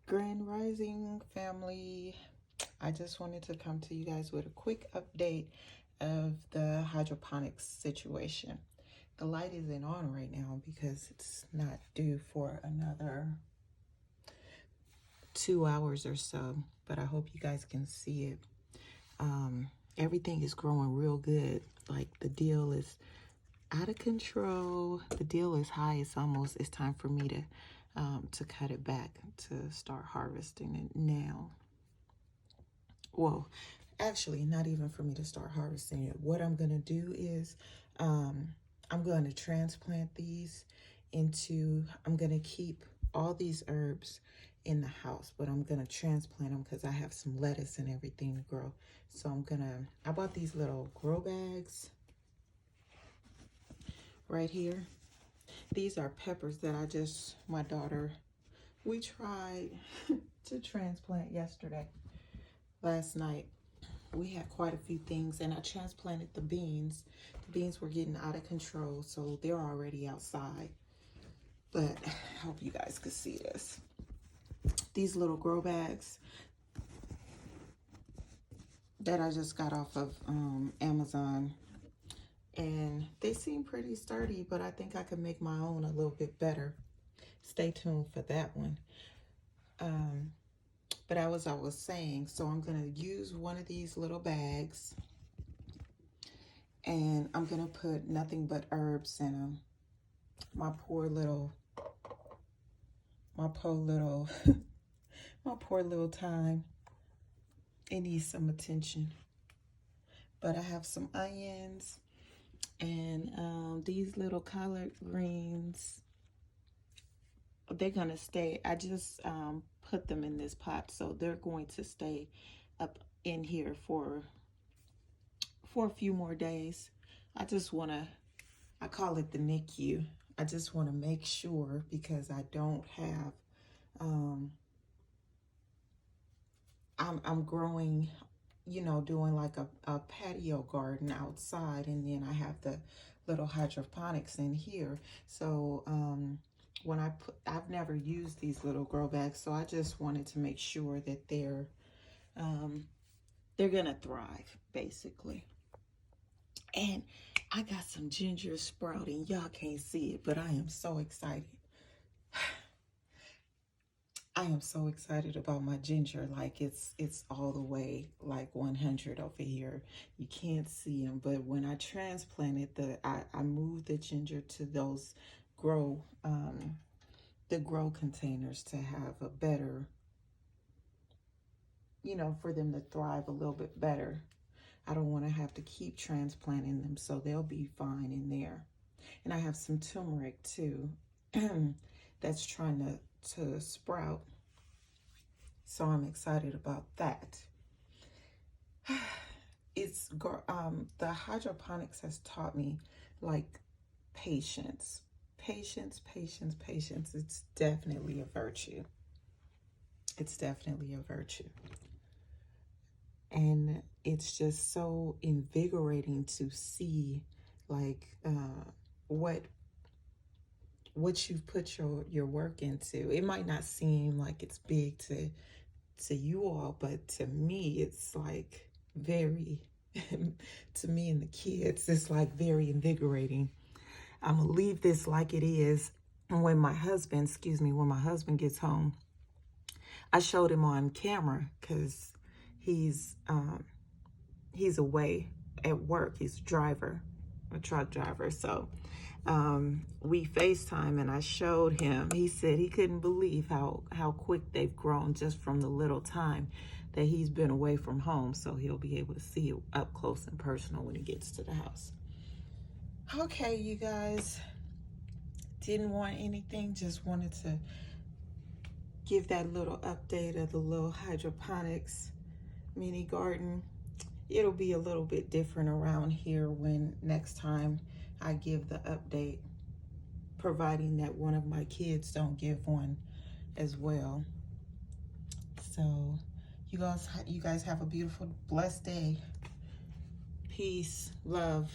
Grand Rising family. I just wanted to come to you guys with a quick update of the hydroponics situation. The light isn't on right now because it's not due for another 2 hours or so, but I hope you guys can see it. Everything is growing real good. Like, the deal is out of control. The deal is high. It's time for me to cut it back, to start harvesting it now. Well, actually, not even for me to start harvesting it. What I'm going to do is I'm going to transplant these into, I'm going to keep all these herbs in the house, but I'm going to transplant them because I have some lettuce and everything to grow. So I bought these little grow bags right here. These are peppers that my daughter, we tried to transplant last night. We had quite a few things, and I transplanted the beans. The beans were getting out of control, so they're already outside. But I hope you guys could see this. These little grow bags that I just got off of Amazon, and they seem pretty sturdy, but I think I could make my own a little bit better. Stay tuned for that one. But as I was saying, so I'm going to use one of these little bags, and I'm going to put nothing but herbs in them. My poor little thyme. It needs some attention. But I have some onions and these little collard greens. They're going to stay. I just put them in this pot, so they're going to stay up in here for a few more days. I call it the NICU. I just want to make sure, because I don't have, I'm growing, doing like a patio garden outside, and then I have the little hydroponics in here. So I've never used these little grow bags, so I just wanted to make sure that they're gonna thrive, basically. And I got some ginger sprouting. Y'all can't see it, but I am so excited. I am so excited about my ginger. Like, it's all the way like 100 over here. You can't see them, but when I transplanted I moved the ginger to those grow containers to have a better, for them to thrive a little bit better. I don't want to have to keep transplanting them, so they'll be fine in there. And I have some turmeric too that's trying to sprout. So I'm excited about that. The hydroponics has taught me, like, patience. Patience. It's definitely a virtue. It's definitely a virtue. And it's just so invigorating to see, like, what you've put your work into. It might not seem like it's big to you all, but to me, it's like very, to me and the kids, it's like very invigorating. I'm gonna leave this like it is. And when my husband gets home, I showed him on camera because he's away at work. He's a truck driver. So we FaceTime, and I showed him. He said he couldn't believe how quick they've grown just from the little time that he's been away from home. So he'll be able to see it up close and personal when he gets to the house. Okay, you guys, didn't want anything, just wanted to give that little update of the little hydroponics mini garden. It'll be a little bit different around here when next time I give the update, providing that one of my kids don't give one as well. So you guys have a beautiful, blessed day. Peace, love.